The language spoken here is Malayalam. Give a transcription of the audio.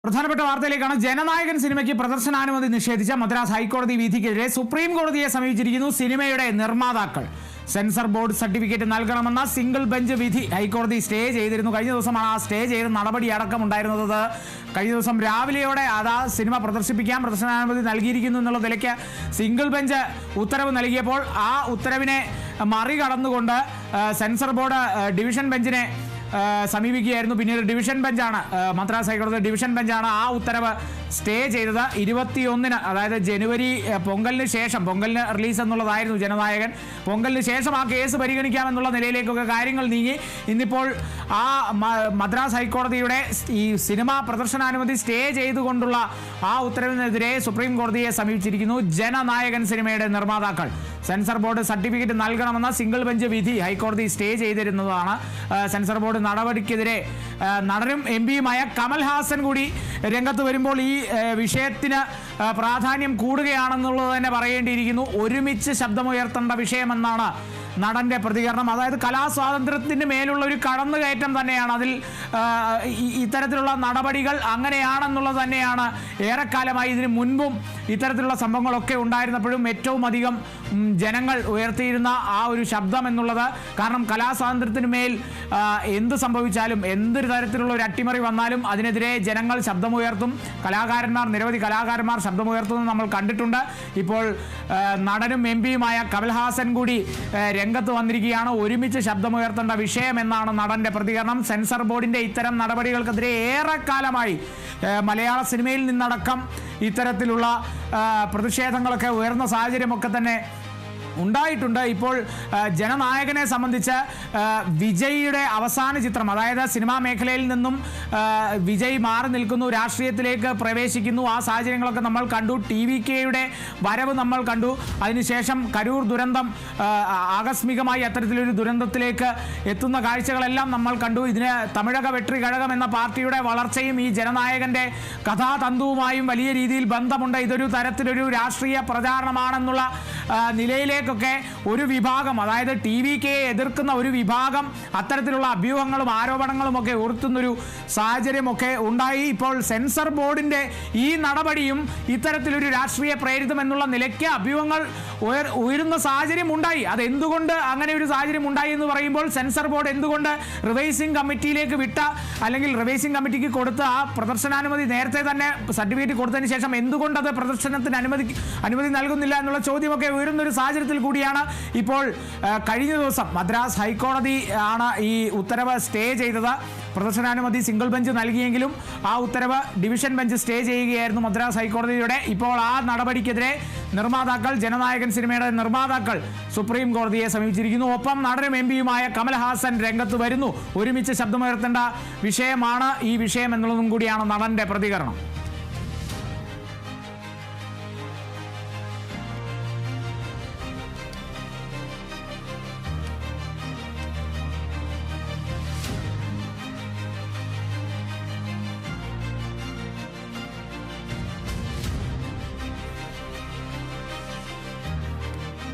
പ്രധാനപ്പെട്ട വാർത്തയിലേക്കാണ്. ജനനായകൻ സിനിമയ്ക്ക് പ്രദർശനാനുമതി നിഷേധിച്ച മദ്രാസ് ഹൈക്കോടതി വിധിക്കെതിരെ സുപ്രീം കോടതിയെ സമീപിച്ചിരിക്കുന്നു സിനിമയുടെ നിർമ്മാതാക്കൾ. സെൻസർ ബോർഡ് സർട്ടിഫിക്കറ്റ് നൽകണമെന്ന സിംഗിൾ ബെഞ്ച് വിധി ഹൈക്കോടതി സ്റ്റേ ചെയ്തിരുന്നു. കഴിഞ്ഞ ദിവസമാണ് ആ സ്റ്റേ ചെയ്ത നടപടി അടക്കം ഉണ്ടായിരുന്നത്. കഴിഞ്ഞ ദിവസം രാവിലെയോടെ സിനിമ പ്രദർശനാനുമതി നൽകിയിരിക്കുന്നു എന്നുള്ള നിലയ്ക്ക് സിംഗിൾ ബെഞ്ച് ഉത്തരവ് നൽകിയപ്പോൾ ആ ഉത്തരവിനെ മറികടന്നുകൊണ്ട് സെൻസർ ബോർഡ് ഡിവിഷൻ ബെഞ്ചിനെ സമീപിക്കുകയായിരുന്നു. പിന്നീട് ഡിവിഷൻ ബെഞ്ചാണ്, മദ്രാസ് ഹൈക്കോടതി ഡിവിഷൻ ബെഞ്ചാണ് ആ ഉത്തരവ് സ്റ്റേ ചെയ്തത്. 21-ന്, അതായത് ജനുവരി പൊങ്കലിന് ശേഷം, പൊങ്കലിന് റിലീസ് എന്നുള്ളതായിരുന്നു ജനനായകൻ, പൊങ്കലിന് ശേഷം ആ കേസ് പരിഗണിക്കാമെന്നുള്ള നിലയിലേക്കൊക്കെ കാര്യങ്ങൾ നീങ്ങി. ഇന്നിപ്പോൾ ആ മദ്രാസ് ഹൈക്കോടതിയുടെ ഈ സിനിമ പ്രദർശനാനുമതി സ്റ്റേ ചെയ്തുകൊണ്ടുള്ള ആ ഉത്തരവിനെതിരെ സുപ്രീം കോടതിയെ സമീപിച്ചിരിക്കുന്നു ജനനായകൻ സിനിമയുടെ നിർമ്മാതാക്കൾ. സെൻസർ ബോർഡ് സർട്ടിഫിക്കറ്റ് നൽകണമെന്ന സിംഗിൾ ബെഞ്ച് വിധി ഹൈക്കോടതി സ്റ്റേ ചെയ്തിരുന്നതാണ്. സെൻസർ ബോർഡ് നടപടിക്കെതിരെ നടനും എംപിയുമായ കമൽഹാസൻ കൂടി രംഗത്ത് വരുമ്പോൾ ഈ വിഷയത്തിന് പ്രാധാന്യം കൂടുകയാണെന്നുള്ളത് തന്നെ പറയേണ്ടിയിരിക്കുന്നു. ഒരുമിച്ച് ശബ്ദമുയർത്തേണ്ട വിഷയമെന്നാണ് നടന്റെ പ്രതികരണം. അതായത് കലാസ്വാതന്ത്ര്യത്തിന് മേലുള്ള ഒരു കടന്നുകയറ്റം തന്നെയാണ് അതിൽ. ഇത്തരത്തിലുള്ള നടപടികൾ അങ്ങനെയാണെന്നുള്ളത് തന്നെയാണ്. ഏറെക്കാലമായി ഇതിന് മുൻപും ഇത്തരത്തിലുള്ള സംഭവങ്ങളൊക്കെ ഉണ്ടായിരുന്നപ്പോഴും ഏറ്റവും അധികം ജനങ്ങൾ ഉയർത്തിയിരുന്ന ആ ഒരു ശബ്ദം എന്നുള്ളത്. കാരണം കലാസ്വാതന്ത്ര്യത്തിന് മേൽ എന്ത് സംഭവിച്ചാലും, എന്തൊരു തരത്തിലുള്ള ഒരു അട്ടിമറി വന്നാലും അതിനെതിരെ ജനങ്ങൾ ശബ്ദമുയർത്തും. നിരവധി കലാകാരന്മാർ ശബ്ദമുയർത്തുന്നത് നമ്മൾ കണ്ടിട്ടുണ്ട്. ഇപ്പോൾ നടനും എംപിയുമായ കമൽഹാസൻ കൂടി രംഗത്ത് വന്നിരിക്കുകയാണ്. ഒരുമിച്ച് ശബ്ദമുയർത്തേണ്ട വിഷയമെന്നാണ് നടന്റെ പ്രതികരണം. സെൻസർ ബോർഡിന്റെ ഇത്തരം നടപടികൾക്കെതിരെ ഏറെക്കാലമായി മലയാള സിനിമയിൽ നിന്നടക്കം ഇത്തരത്തിലുള്ള പ്രതിഷേധങ്ങളൊക്കെ ഉയർന്ന സാഹചര്യമൊക്കെ തന്നെ ഉണ്ടായിട്ടുണ്ട്. ഇപ്പോൾ ജനനായകനെ സംബന്ധിച്ച് വിജയിയുടെ അവസാന ചിത്രം, അതായത് സിനിമാ മേഖലയിൽ നിന്നും വിജയ് മാറി നിൽക്കുന്നു, രാഷ്ട്രീയത്തിലേക്ക് പ്രവേശിക്കുന്നു. ആ സാഹചര്യങ്ങളൊക്കെ നമ്മൾ കണ്ടു. TVKയുടെ വരവ് നമ്മൾ കണ്ടു. അതിനുശേഷം കരൂർ ദുരന്തം, ആകസ്മികമായി അത്തരത്തിലൊരു ദുരന്തത്തിലേക്ക് എത്തുന്ന കാഴ്ചകളെല്ലാം നമ്മൾ കണ്ടു. ഇതിന് തമിഴക വെട്രി കഴകം എന്ന പാർട്ടിയുടെ വളർച്ചയും ഈ ജനനായകന്റെ കഥാതന്തുവുമായും വലിയ രീതിയിൽ ബന്ധമുണ്ട്. ഇതൊരു തരത്തിലൊരു രാഷ്ട്രീയ പ്രചാരണമാണെന്നുള്ള നിലയിലേക്കൊക്കെ ഒരു വിഭാഗം, അതായത് TVKയെ എതിർക്കുന്ന ഒരു വിഭാഗം അത്തരത്തിലുള്ള അഭ്യൂഹങ്ങളും ആരോപണങ്ങളും ഒക്കെ ഉയർത്തുന്നൊരു സാഹചര്യമൊക്കെ ഉണ്ടായി. ഇപ്പോൾ സെൻസർ ബോർഡിന്റെ ഈ നടപടിയും ഇത്തരത്തിലൊരു രാഷ്ട്രീയ പ്രേരിതം എന്നുള്ള നിലയ്ക്ക് അഭ്യൂഹങ്ങൾ ഉയരുന്ന സാഹചര്യം ഉണ്ടായി. അതെന്തുകൊണ്ട് അങ്ങനെ ഒരു സാഹചര്യം ഉണ്ടായി എന്ന് പറയുമ്പോൾ, സെൻസർ ബോർഡ് എന്തുകൊണ്ട് റിവൈസിംഗ് കമ്മിറ്റിയിലേക്ക് വിട്ട, അല്ലെങ്കിൽ റിവൈസിംഗ് കമ്മിറ്റിക്ക് കൊടുത്ത ആ പ്രദർശനാനുമതി നേരത്തെ തന്നെ സർട്ടിഫിക്കറ്റ് കൊടുത്തതിന് ശേഷം എന്തുകൊണ്ട് അത് പ്രദർശനത്തിന് അനുമതി നൽകുന്നില്ല എന്നുള്ള ചോദ്യമൊക്കെ ഉയരുന്നൊരു സാഹചര്യത്തിൽ കൂടിയാണ് ഇപ്പോൾ കഴിഞ്ഞ ദിവസം മദ്രാസ് ഹൈക്കോടതി ആണ് ഈ ഉത്തരവ് സ്റ്റേ ചെയ്തത്. പ്രദർശനാനുമതി സിംഗിൾ ബെഞ്ച് നൽകിയെങ്കിലും ആ ഉത്തരവ് ഡിവിഷൻ ബെഞ്ച് സ്റ്റേ ചെയ്യുകയായിരുന്നു മദ്രാസ് ഹൈക്കോടതിയുടെ. ഇപ്പോൾ ആ നടപടിക്കെതിരെ ജനനായകൻ സിനിമയുടെ നിർമ്മാതാക്കൾ സുപ്രീം കോടതിയെ സമീപിച്ചിരിക്കുന്നു. ഒപ്പം നടനും എംപിയുമായ കമൽഹാസൻ രംഗത്ത് വരുന്നു. ഒരുമിച്ച് ശബ്ദമുയർത്തേണ്ട വിഷയമാണ് ഈ വിഷയം എന്നുള്ളതും കൂടിയാണ് നടന്റെ പ്രതികരണം.